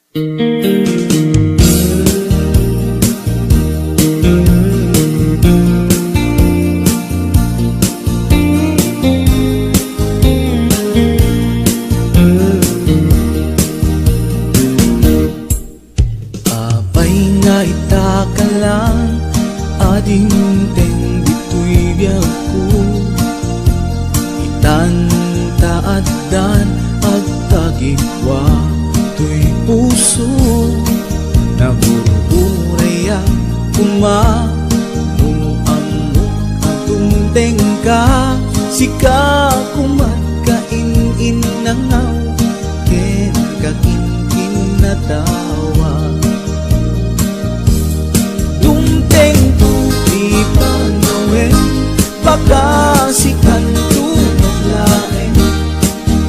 Apay nga itakalang ading teng dito'y biyag ko, itantaadan agtagikwa to'y puso nagururaya kumanuamo tumteng ka sika kumatkain nangaw ken kakinkin na tawa tumteng tuti panawen baka sikan tumaglaen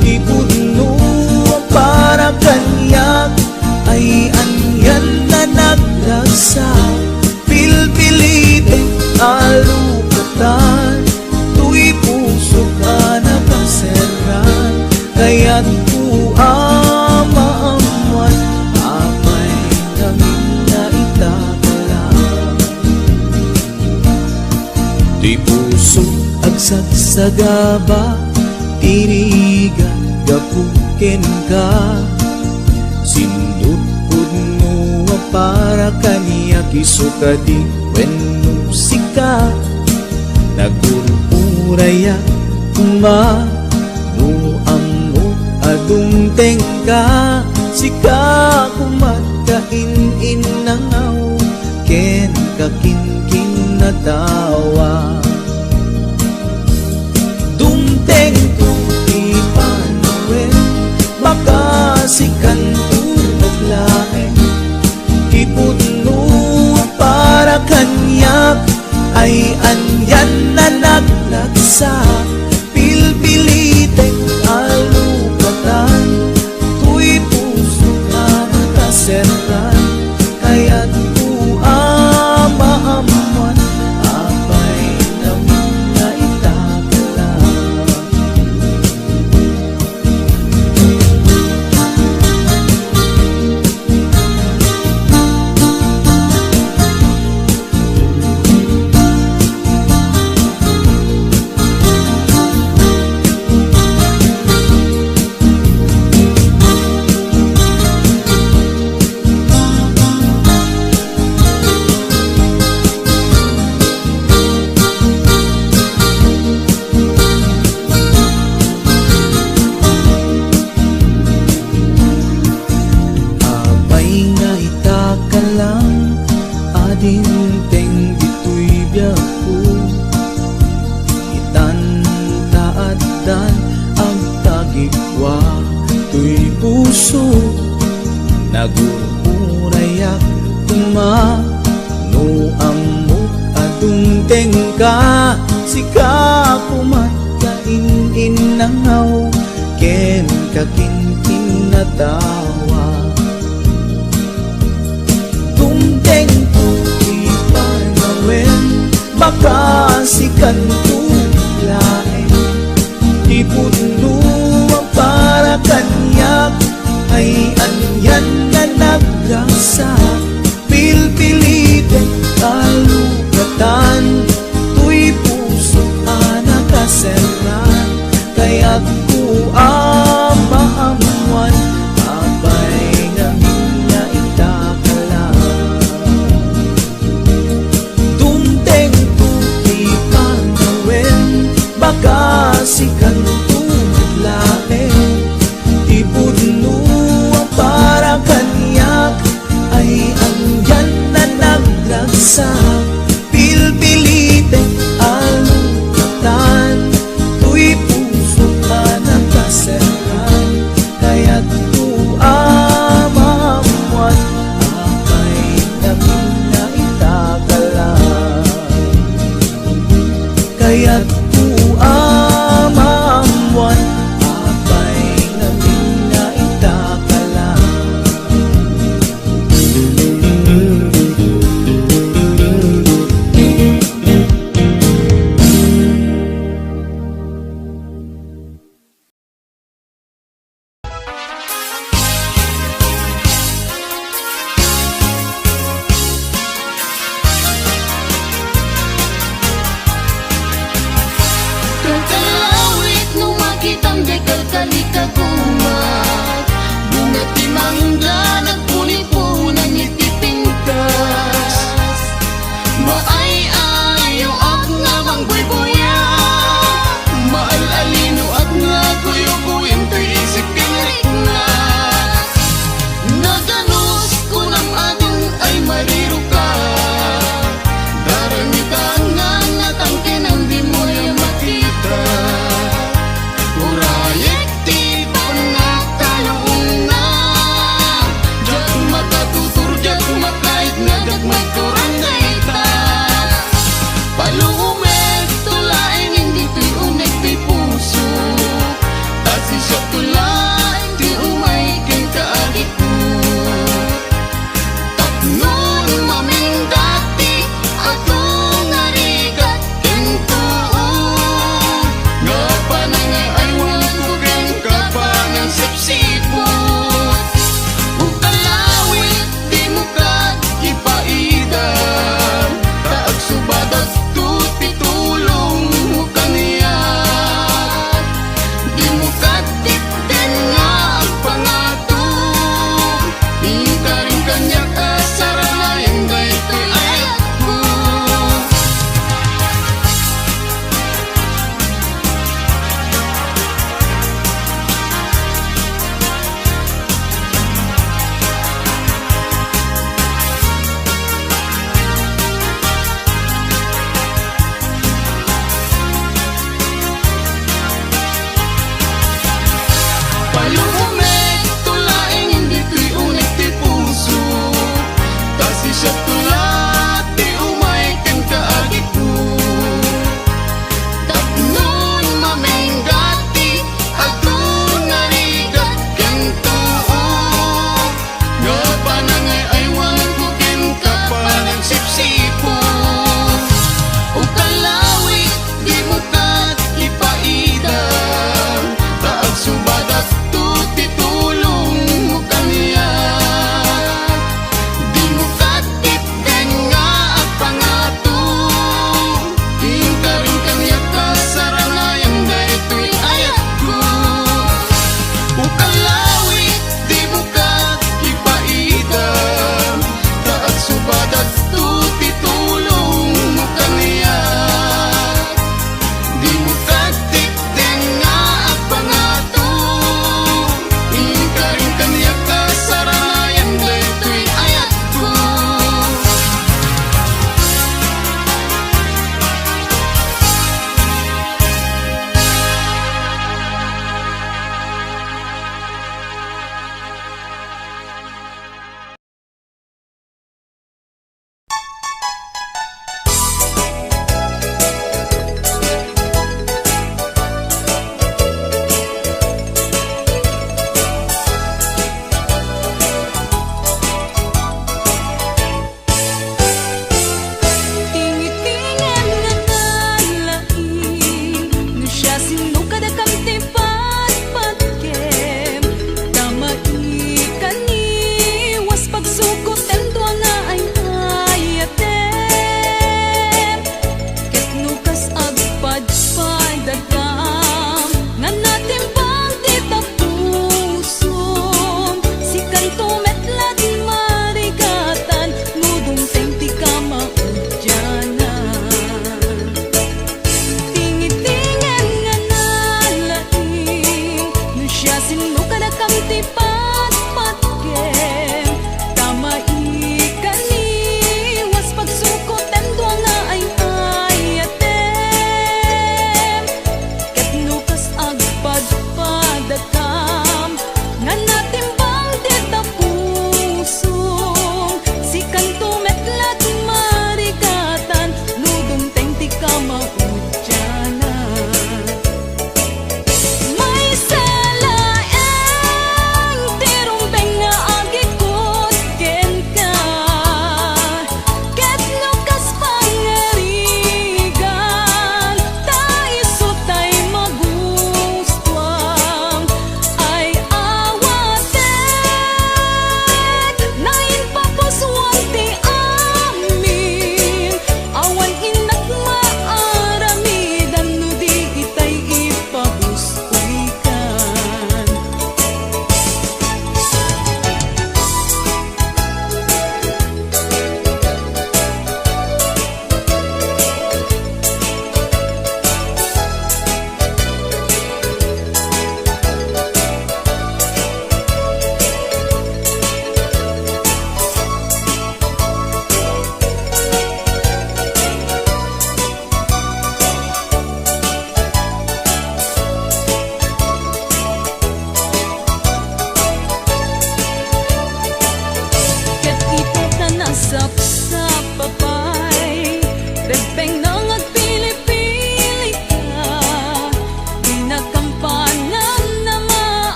ipuno para kanyak ay anyan na naglagsa pilpilite alukatan tu'y puso ka na paseran kaya't ku amaamuan apay namin na itatala di puso agsagsagaba tirigan gapuken ka sindut pudno para kaniya kisuka di wenno sika nagururaya kumanuamo adung tengka sika kumatkain nangaw ken kakinkin na tawa dumteng tuti panawen baka sikan tumaglaen ipuno para kanyak ay anyan na naglagsa pilpilite alukatan tu'y puso na nakaseran kaya't ku amaamuan apay namin na itakala adinteng dito'y biyag ko itantaadan ang tagikwa to'y puso nagururayak kumanuamo adungteng ka sika kumatkain nangaw ken kakinkin na tawa tumteng tuti panawen baka sikan tumaglaen ipuno para kanyak ay anyan na naglagsa pilpilite alukatan tu'y puso ka nakaseran kaya't ku amaamuan apay namin na itakala dumteng tuti panawen baka sikan tumaglaen ipuno kalikagumat. Bunga ti mangga nagpuni-punan iti pingkas. Maay-ayo ak nga mangbuybuyan, maal'alino ak nga guyuguyan ti isip pinriknas. Naganos ko ng adong ay mariro ka, daramitan nga natangkin ang di mo yung makita. Urayek ti panata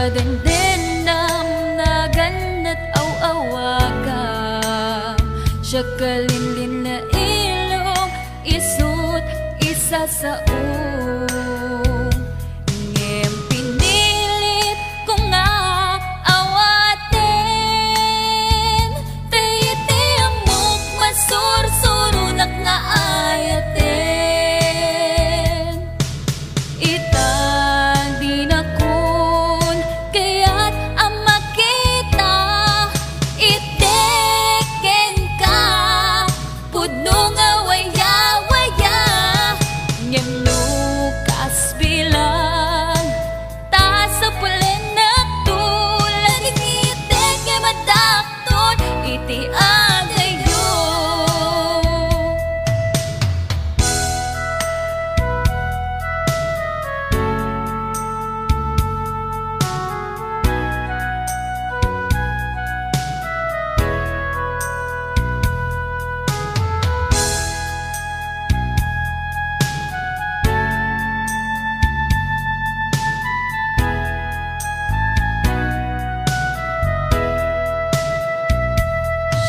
kadendendam na ganat aw-awaga, siya kalinlin na ilong isut isa sa ngem pinilit ko nga awaten, tayiti amok masursurunak nga ayaten. Itang di na kun kaya't ang makita, iteken ka pudno nga waya-waya, ngem lukas bilang ta sa pulen na tulad itek nga madakton iti agayo.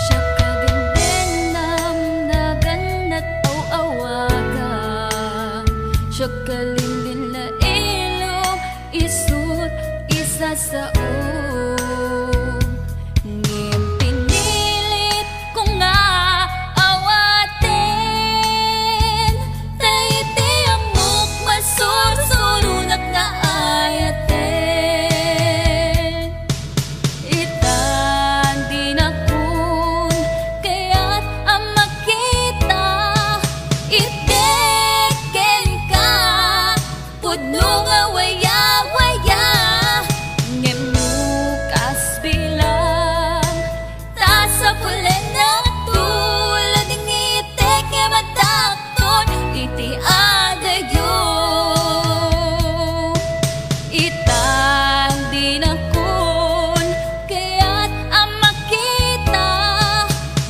Siya kadendendam na ganat aw-awaga, siya kalinlin na ilong isut isa sa ngem pinilit ko nga awaten, tayiti amok masursurunak nga ayaten. Itan di na kun kaya't ang makita, iteken ka pudno nga waya-waya, ngem lukas bilang ta sa pulen na tulad itek nga madakton iti agayo. Itang di na kun kaya't ang makita,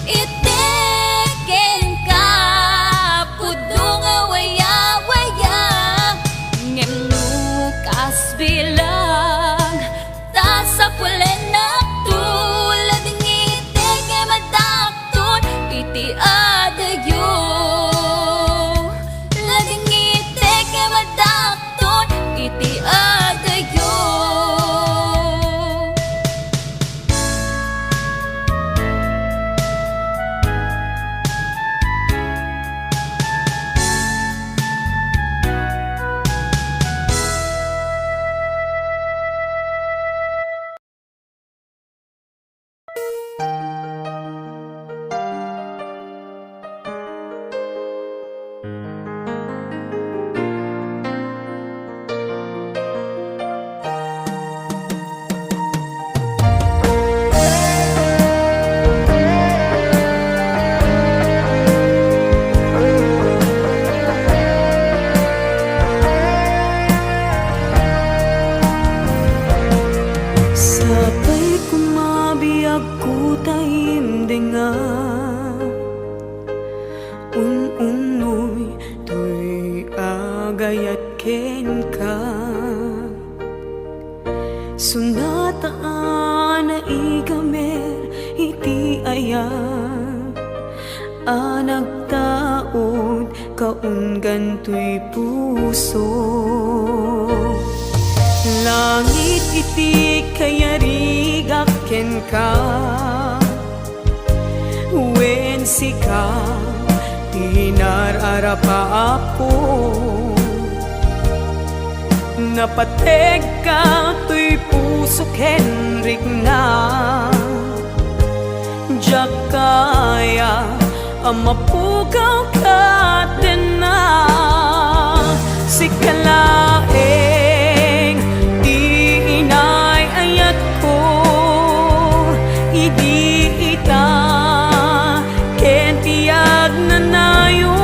iteken ka pudno nga waya-waya, ngem lukas bilang ta sa pulen na tulad itek nga madakton iti agayo. Lading itek nga madakton iti agayo. Sabay kumabiyag ko taimdenga, unoy to'y agayat ken ka, sunataan na igamer iti ayat, anagtaod kaunggan to'y puso. Langit iti kayarigak ken ka, wen sika tinararapa ako, napateg ka to'y puso ken rikna, jak kaya amapugaw ka din na sikalaeng di inay ayat ko, idi ita ken tiyag na nayon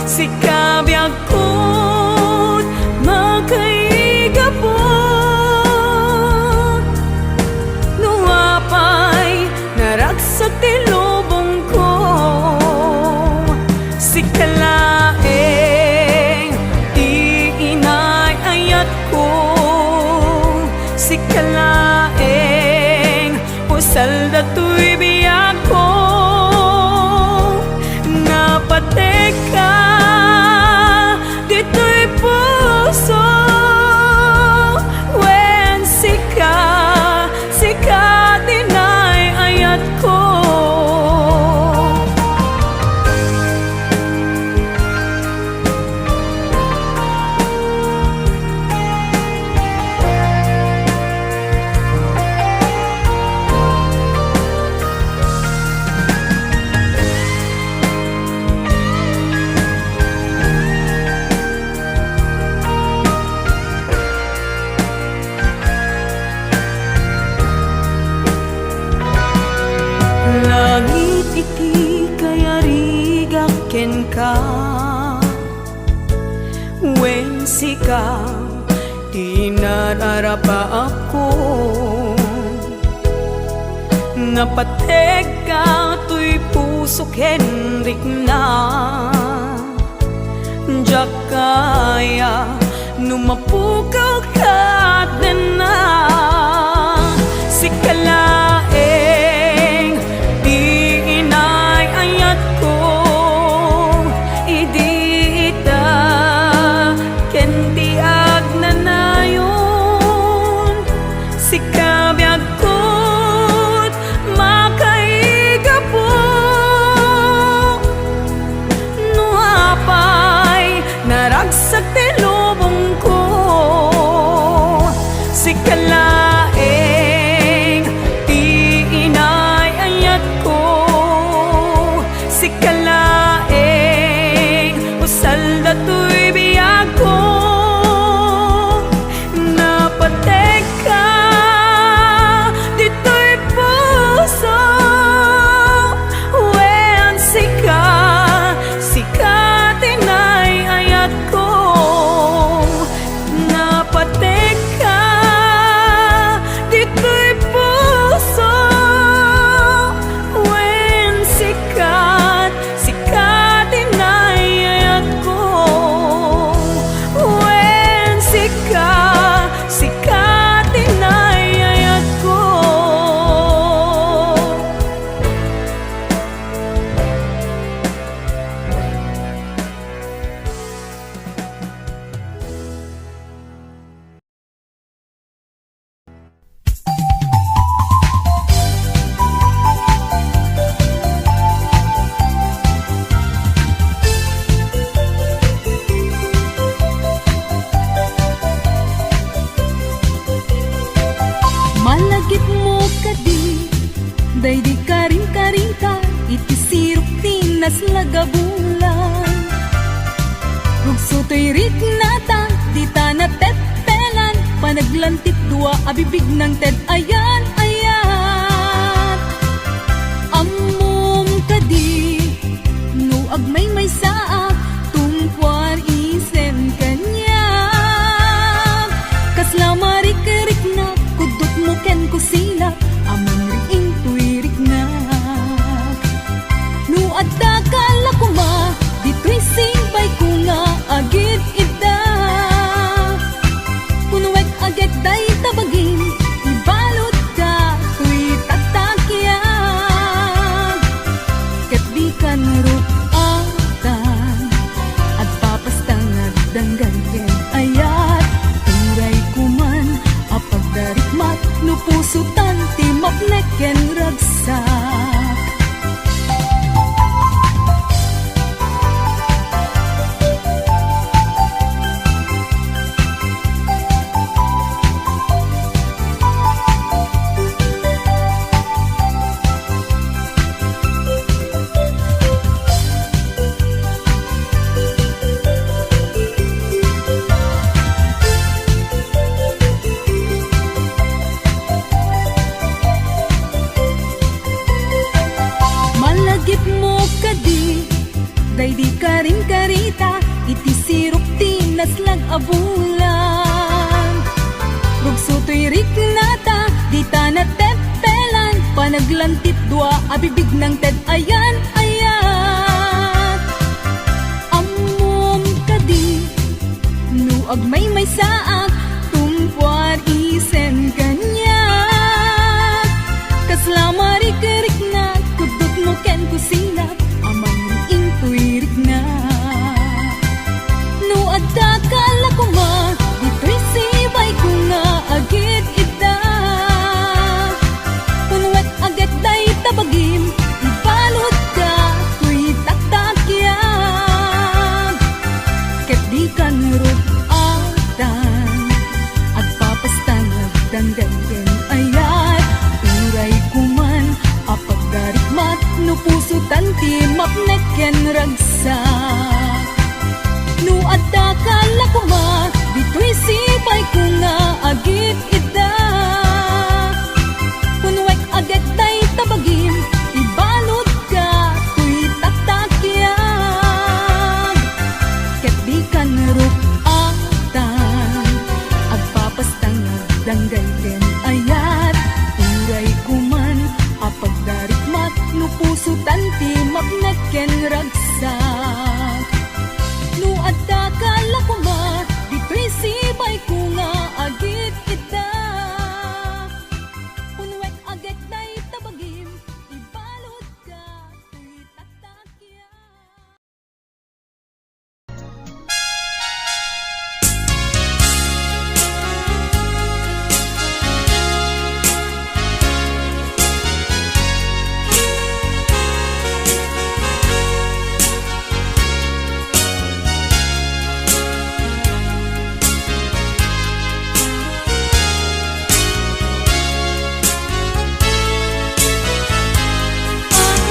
sikabiyag ko't magkaigapon, nuapay naragsak ti lubong ko, sikalaeng di inay ayat ko, si kalaeng usal dato'y biyag ko napateka dito'y puso when sika dinay ayat ko. Langit iti kaya rigakken ka wen sika di nararapa ako napatega to'y pusok Henrik na diyak kaya numapukaw ka na si kalaeng di inay ayat ko idi ita kendi agnanayon si kabyag ko't makaiga po nuapay naragsak ti lubong ko si kalaeng di inay ayat ko si kalaeng usal dato'y biyag ko napateka dito'y puso when sika tinay ayat ko napateka dito'y puso when sika tinay ayat ko when sika tinay ayat ko. Malagip mo kadi daydi karing-karita iti sirok tinas lagabulan rugso to'y rignata di na tetpelan panaglantit dua abibig ng ted ayan ammom kadi no agmay may saa tungkuan isen kanya kasla marik-rik na kudot mo ken kusila amang riing tuirik na no adda kala kuma dito'y simpay ko nga agit ida punuwet agit day tabagin ibalot ka tuy tatakyan ket di ka narupatan at papastang at danggan ken ayat turay kuman apagdarikmat no pusutan ti mapnek ken ragsak. Malagip mo kadi daydi karing-karita iti sirok tinas lagabulan rugso to'y riknata di na tetpelan panaglantit dua abibig ng ted ayan ammom kadi no agmay may saak tumpuan isen ka danggangan ayat uray kuman apag darikmat no puso tanti mapneken ragsak no adda kala kuma dito'y sipay ko nga agit ida kunwek agad day tabagim ibalod ka tuy taktakyag ket di ka narupatan agpapastang danggay den ayat uray kuman apag darikmat no puso tanti mapneken ragsak no adda kala kuma dito'y sibay ko nga agit ita kunwek agad day tabagim ibalod ka tuy taktakya.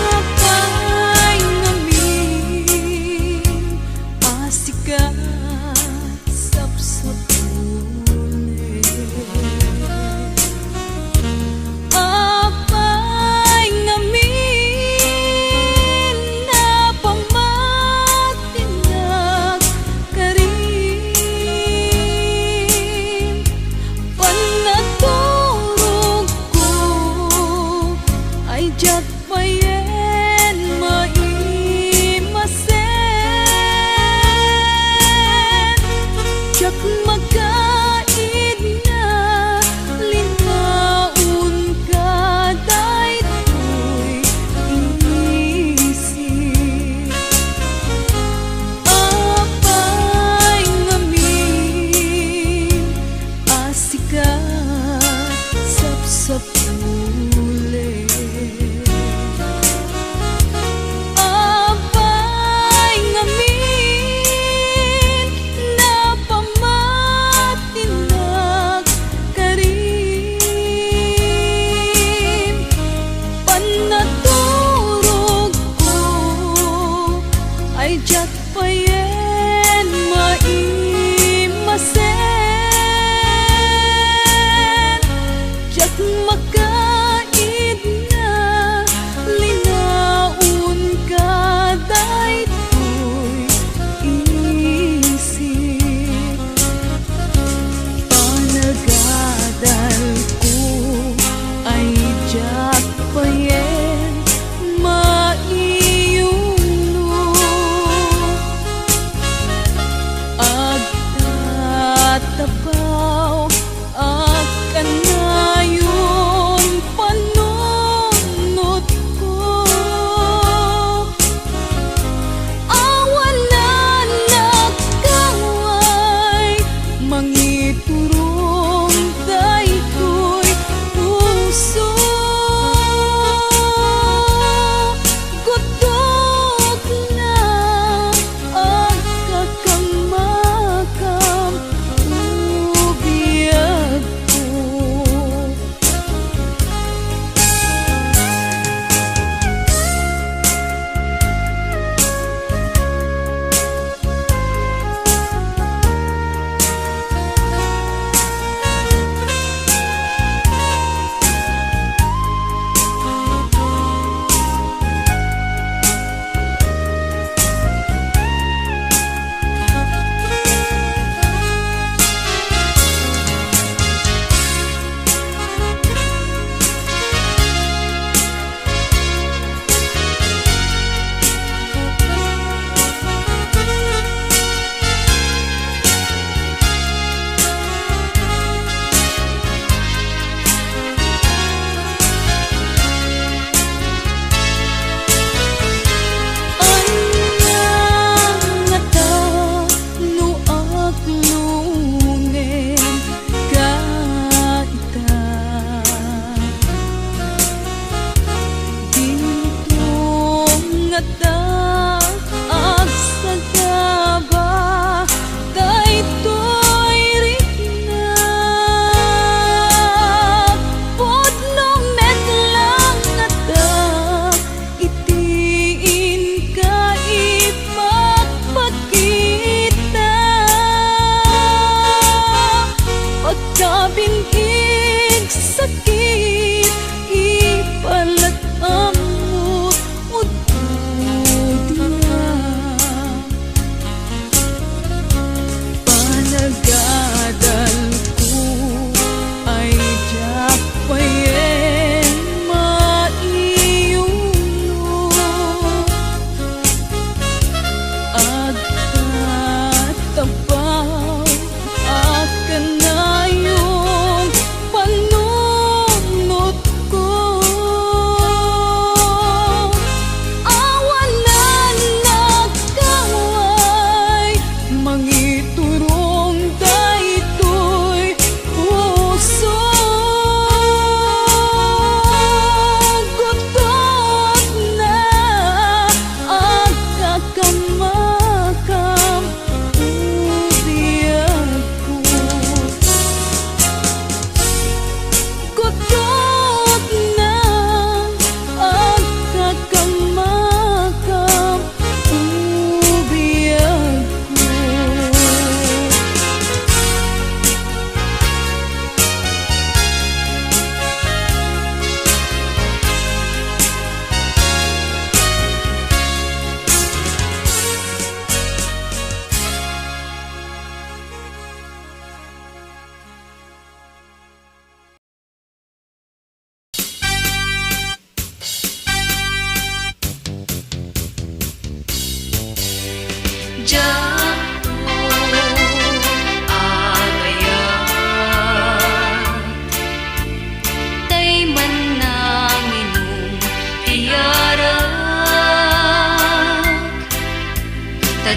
Apay namin asikat sapsapuli apay namin na pamatinag karin panaturog ko ay jak payen maimasen jak magkain na lingaun ka daytoy isip apay ngamin asikat sapsapuli apay ngamin na pamatinag karin panaturog ko ay jak payen maimasen jak maka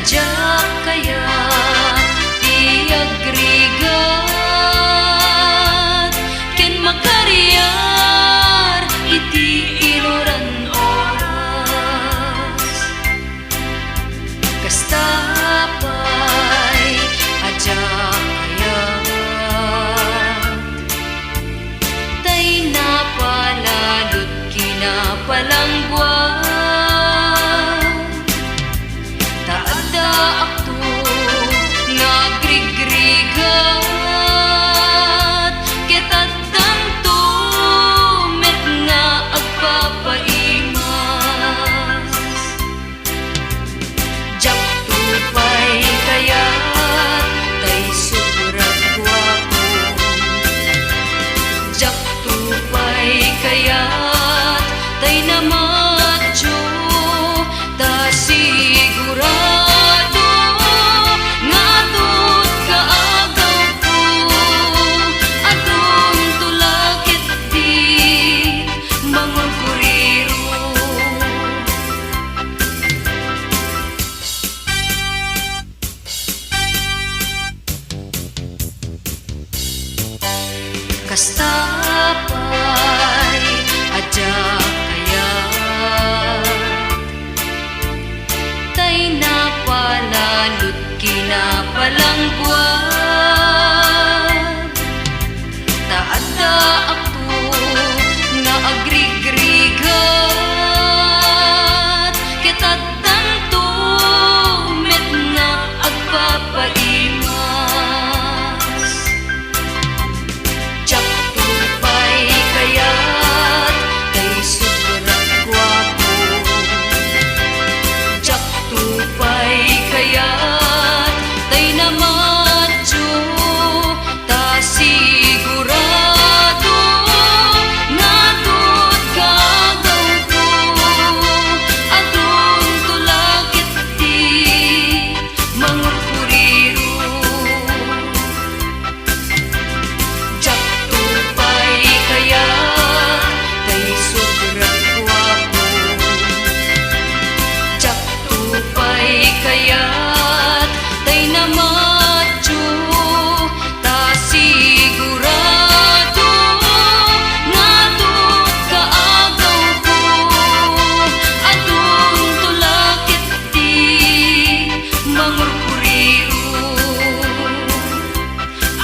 adya kaya ti agrigat ken makariyar iti inuran oras kasta pay adya kaya tay napalalot kinapalangguan taada akto nagrigrigat ketat tanto met nga agpapaimas jak tupay kaya tay sobrang gwapo jak tupay kaya tay namadyo ta sigurado nga tut kaagaw ko adun tulakit di mangurkuriro kasta pay adya kaya tay napalalot kinapalangguan taada ako nga agrigrigat ketat tanto met nga agpapaimas jak tupay kayat tay sobrang gwapo jak tupay kayat tay namadyo ta sigurado nga tut kaagaw ko adun tulakit di mangurkuriro jak tupay kayat tay sobrang gwapo jak tupay kayat tay namadyo ta sigurado nga tut kaagaw ko adun tulakit di mangurkuriro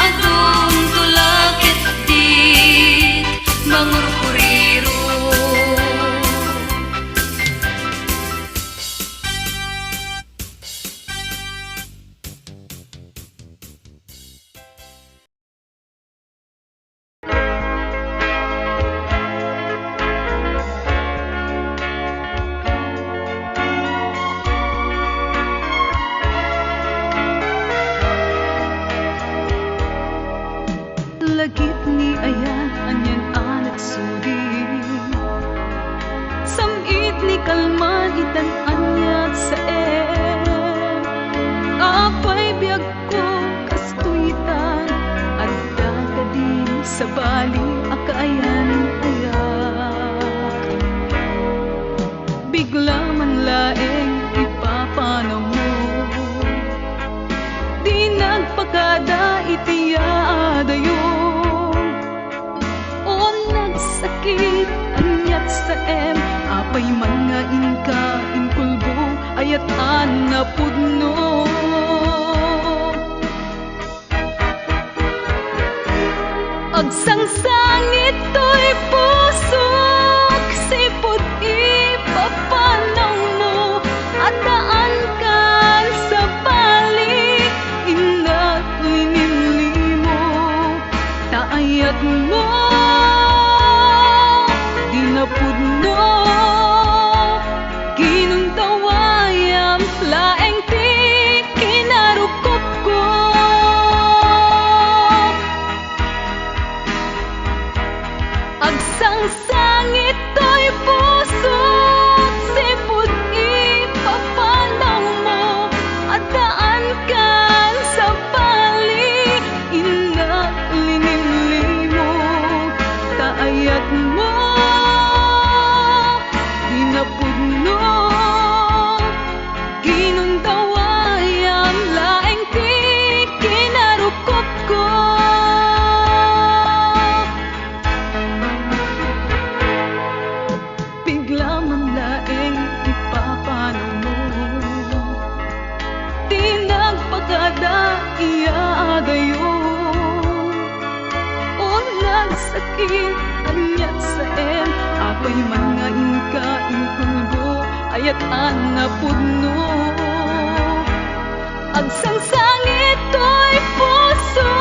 adun tulakit di mangurkuriro Lagit ni aya anyan anak suri samit ni kalman itan anyat sa apay biyag ko kastuitan adda ka din sa bali akaayan ayak bigla man laeng ipapanaw mo di nagpakada itiyaadayo o nagsakit anyat sa apay man nga inka inkulbo ayat na pudno agsangsangit to'y pusok sipot ipapanaw mo at daan kan sa balik inat linimlimo taayat mo di napudno ginuntawayam laeng ti kinarukop ko agsangsangit to'y pusok sipot ipapanaw mo at daan kan sa balik ina linimlimo taayat mo ginapudno ginuntawan sakit anyat sa em apay mga inka inkulgo ayat anapudno agsangsangit to'y puso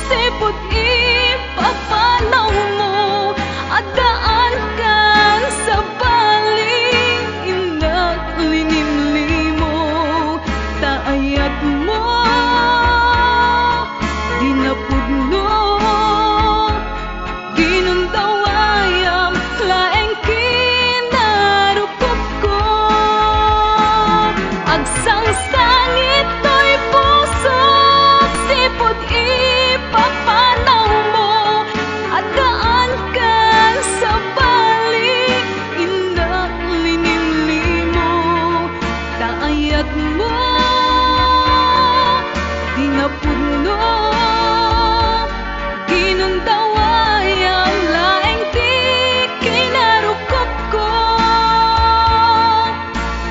sipot ipapanaw mo at daan kan sa baling inak linimlimo taayat mo dinapudno ginundawayam laeng kinarukop ko agsangsangit to'y puso sipot ipapanaw mo at daan kan sa balik inak linimlimo taayat mo dinapudno ginundawayam laeng di kinarukop ko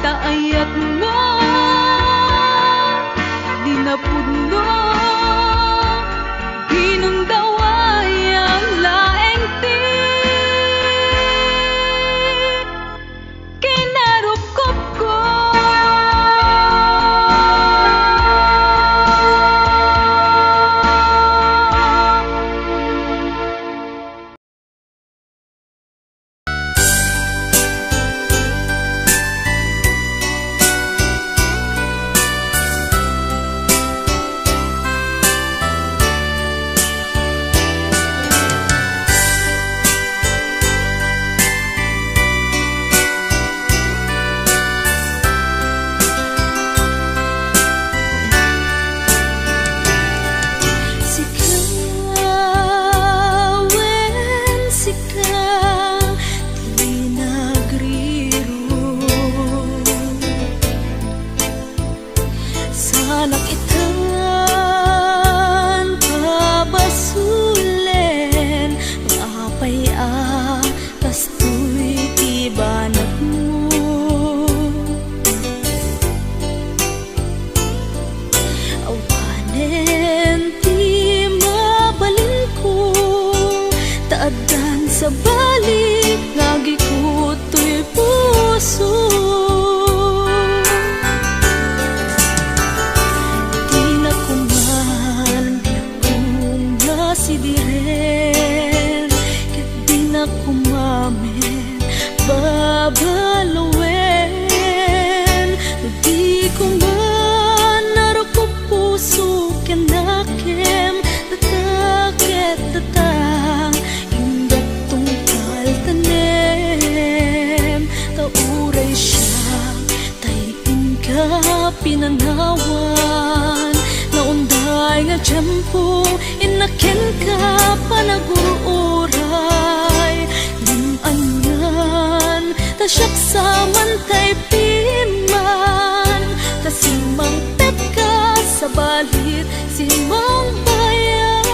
taayat mo dinapudno ginundawayam laeng di kinarukop ko. Sanak itan pabasulen ngapay tas tuy ibanat mo awanen ti mabalin ko taadan sa balik ngagi ko tuy puso sidiren ket di na kumamen babalawen di ko man narukop puso kenakem tataket tatang indat tungkal tanem tauray siya tayin ka pinanawan naunday nga tiyempo inaken ka panagururay limangan tasyak sa mantay piman tasimang tep ka sa balit simang bayan.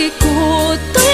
gikutoy